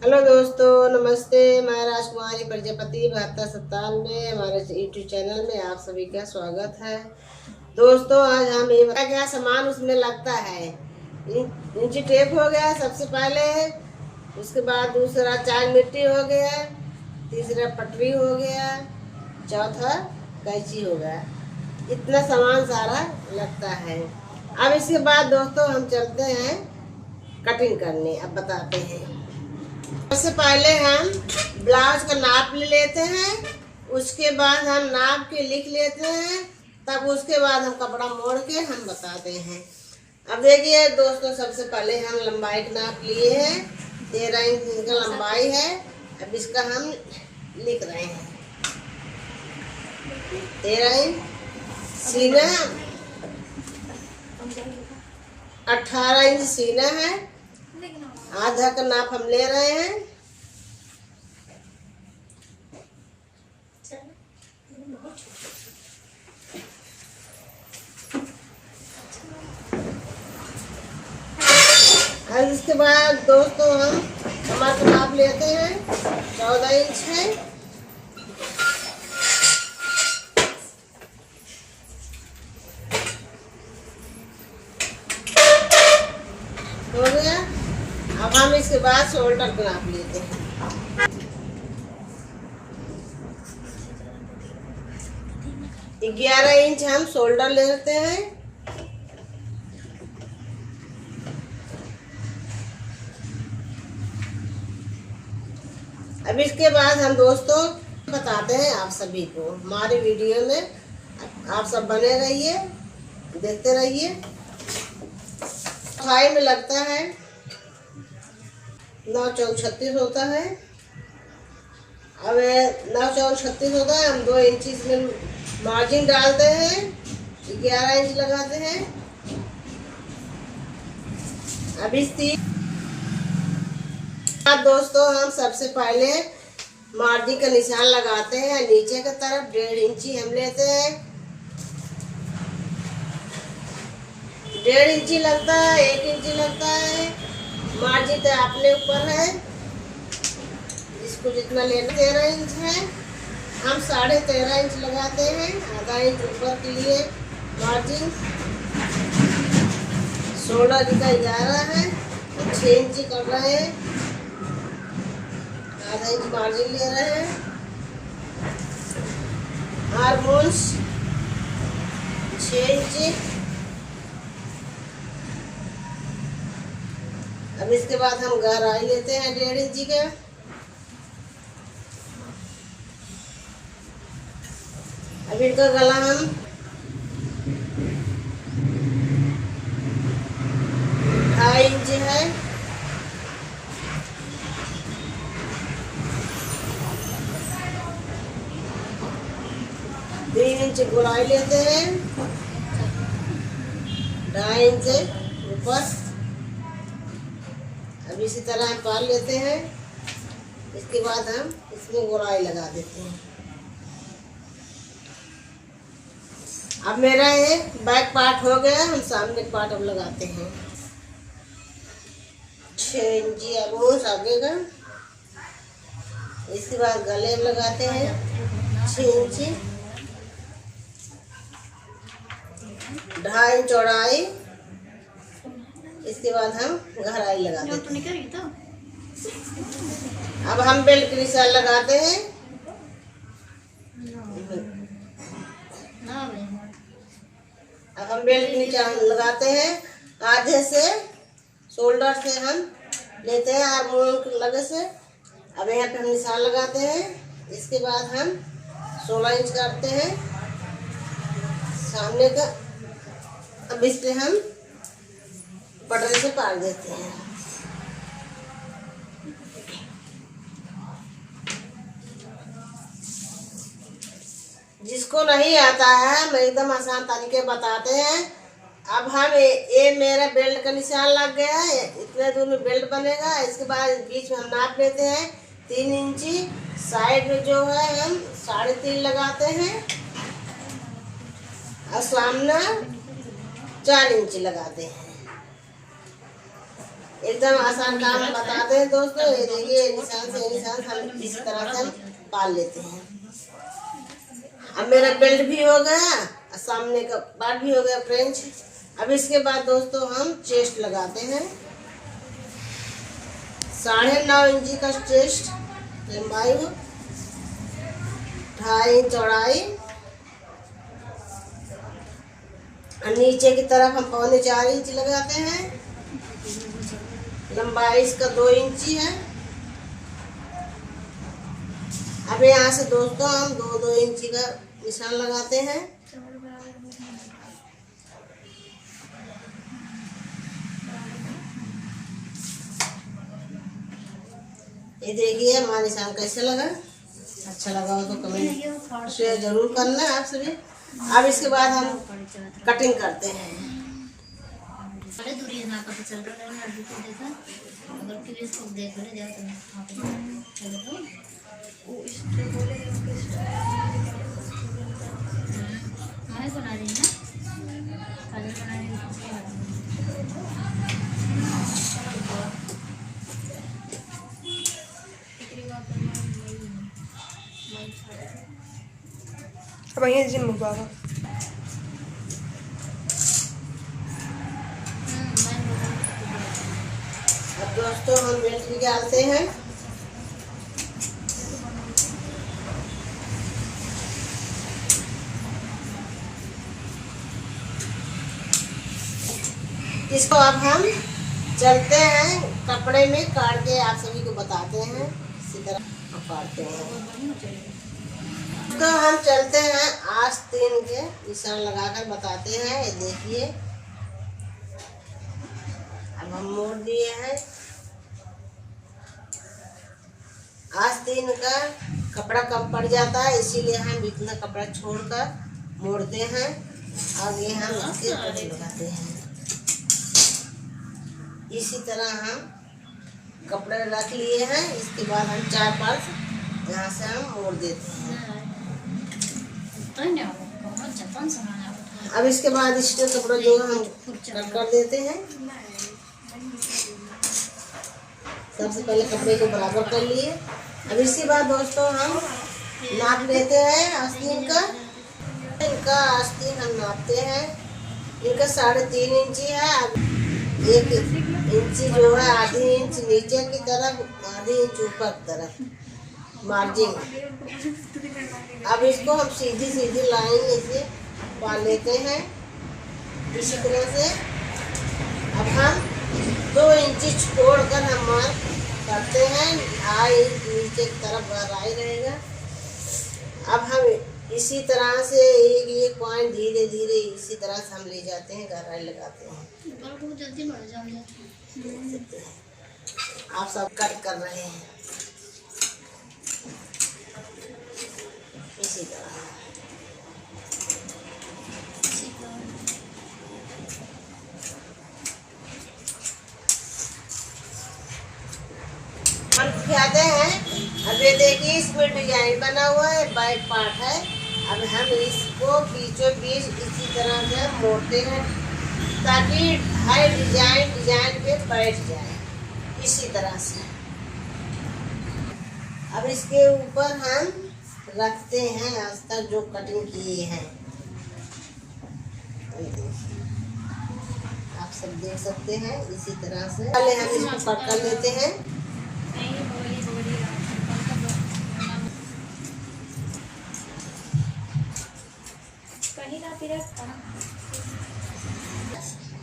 Hello दोस्तों, नमस्ते। मैं राजकुमारी प्रजापति बहत्तर 97 में हमारे यूट्यूब चैनल में आप सभी का स्वागत है। दोस्तों, आज हम ये बताया क्या सामान उसमें लगता है। इंची टेप हो गया सबसे पहले, उसके बाद दूसरा चाक मिट्टी हो गया, तीसरा पटरी हो गया, चौथा कैंची हो गया। इतना सामान सारा लगता है। अब इसके बाद दोस्तों हम चलते हैं कटिंग करने। अब बताते हैं। सबसे पहले हम ब्लाउज का नाप ले लेते हैं, उसके बाद हम नाप के लिख लेते हैं, तब उसके बाद हम कपड़ा मोड़ के हम बताते हैं। अब देखिए दोस्तों, सबसे पहले हम लंबाई का नाप लिए हैं। 13 इंच का लंबाई है। अब इसका हम लिख रहे हैं 13 इंच। सीना 18 इंच सीना है। आधा का नाप हम ले रहे हैं। और इसके बाद दोस्तों हम हमारा नाप लेते हैं 14 इंच है। हो गया। अब हम इसके बाद शोल्डर का नाप लेते हैं। 11 इंच हम शोल्डर लेते हैं। अब इसके बाद हम दोस्तों बताते हैं आप सभी को। हमारे वीडियो में आप सब बने रहिए, देखते रहिए। थाई में लगता है 9 चौक 36 होता है। अब 9 चौक 36 होता है। हम 2 इंच इसमें मार्जिन डालते हैं, 11 इंच लगाते हैं। अब इस दोस्तों हम सबसे पहले मार्जिन का निशान लगाते हैं। नीचे की तरफ 1.5 इंची हम लेते हैं। 1.5 इंची लगता है, 1 इंची लगता है। मार्जिन तो अपने ऊपर है, इसको जितना लेना। 13 इंच है, हम 13.5 इंच लगाते हैं। आधा इंच ऊपर के लिए मार्जिन। 16 का 11 है, 6 इंची कर रहे हैं। आधा इंच मार्जिन ले रहे हैं। हारमोन्स 6 इंची। अब इसके बाद हम गहराई लेते हैं 1.5 इंची का। अब इनका गला हम 2.5 इंच है। तीन इंच गोलाई लेते हैं, 2.5 इंच ऊपर। अब इसी तरह हम पाल लेते हैं। इसके बाद हम इसमें गोलाई लगा देते हैं। अब मेरा ये बैक पार्ट हो गया। हम सामने पार्ट अब लगाते हैं। 6 इंची आगोश आगे का। इसके बाद गले लगाते हैं 6 इंची। 2.5 इंच चौड़ाई। इसके बाद हम गहराई लगा देते हैं। अब हम बेल्ट के निशान लगाते हैं। अब हम बेल्ट के निशान लगाते हैं। आधे से शोल्डर से हम लेते हैं, आर्मोल के लगे से। अब यहाँ पे हम निशान लगाते हैं। इसके बाद हम 16 इंच काटते हैं सामने का। अब इस पे हम पटरी से पार देते हैं। जिसको नहीं आता है हम एकदम आसान तरीके बताते हैं। अब हम ये मेरा बेल्ट का निशान लग गया है। इतने दूर में बेल्ट बनेगा। इसके बाद बीच में हम नाप लेते हैं 3 इंची। साइड में जो है हम 3.5 लगाते हैं और सामने 4 इंची लगाते हैं। एकदम आसान काम हम बताते हैं दोस्तों। ये देखिए निशान से निशान हम इस तरह से पाल लेते हैं। अब मेरा बेल्ट भी हो गया, सामने का पार्ट भी हो गया फ्रेंच। अब इसके बाद दोस्तों हम चेस्ट लगाते हैं। 9.5 इंची का चेस्ट लंबाई, 2.5 इंच चौड़ाई, और नीचे की तरफ हम 4.25 इंच लगाते हैं। लंबाई इसका 2 इंची है। अब यहाँ से दोस्तों हम 2 इंची का निशान लगाते हैं। ये देखिए हमारा निशान कैसे लगा। अच्छा लगा हो तो कमेंट शेयर जरूर करना आप सभी। अब इसके बाद हम कटिंग करते हैं। अब ये जिम बाबा अब दोस्तों हम बेल्ट निकालते हैं। इसको अब हम चलते हैं कपड़े में काट के आप सभी को बताते हैं। इसी तरह काटते हैं तो हम चलते हैं आस्तीन के निशान लगाकर बताते हैं। ये देखिए अब हम मोड़ दिए हैं। आस्तीन का कपड़ा कम पड़ जाता है, इसीलिए हम इतना कपड़ा छोड़कर मोड़ते हैं। और ये हम इसके ऊपर लगाते हैं। इसी तरह हम कपड़े रख लिए हैं। इसके बाद हम 4 पार्ट यहाँ से हम मोड़ देते हैं। अब इसके बाद इसके कपड़ा जो हम कट कर देते हैं। सबसे पहले कपड़े को बराबर कर लिए। अब इसके बाद दोस्तों हम नाप लेते हैं आस्तीन का। इनका आस्तीन हम नापते हैं। इनका 3.5 इंची है। अब 1 इंची जो है, आधी इंच नीचे की तरफ, आधी इंच ऊपर की तरफ मार्जिन। अब इसको हम सीधी सीधी लाइन इसे पा लेते हैं इसी तरह से। अब हम 2 इंची छोड़कर हम मार्क करते हैं। 2.5 इंच नीचे की तरफ गहराई रहेगा। अब हम इसी तरह से एक पॉइंट धीरे धीरे इसी तरह से हम ले जाते हैं, गहराई लगाते हैं। आप सब कट कर रहे हैं इसी तरह। हम दिखाते हैं। अब ये देखिए इसमें डिजाइन बना हुआ है, बैक पार्ट है। अब हम इसको बीचों बीच इसी तरह से मोड़ते हैं ताकि हर डिजाइन पे बैठ जाए इसी तरह से। अब इसके ऊपर हम रखते हैं अस्तर जो कटिंग किए हैं। आप सब देख सकते हैं इसी तरह से। पहले हम इसको कट कर लेते हैं।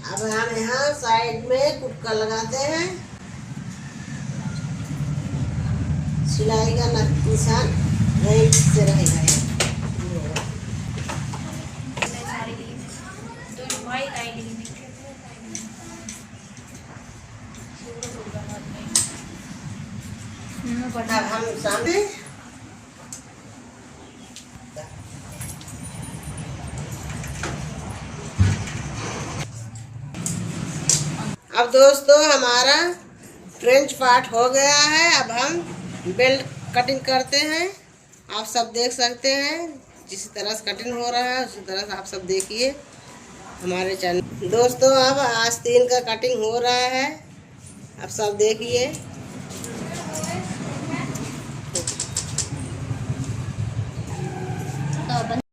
अब हम यहाँ साइड में कुटका लगाते हैं। सिलाई का निशान यहीं से रहेगा। अब हम सामने अब दोस्तों हमारा फ्रेंच पार्ट हो गया है। अब हम बेल्ट कटिंग करते हैं। आप सब देख सकते हैं जिस तरह से कटिंग हो रहा है उसी तरह से आप सब देखिए हमारे चैनल। दोस्तों अब आस्तीन का कटिंग हो रहा है। अब सब देखिए। तो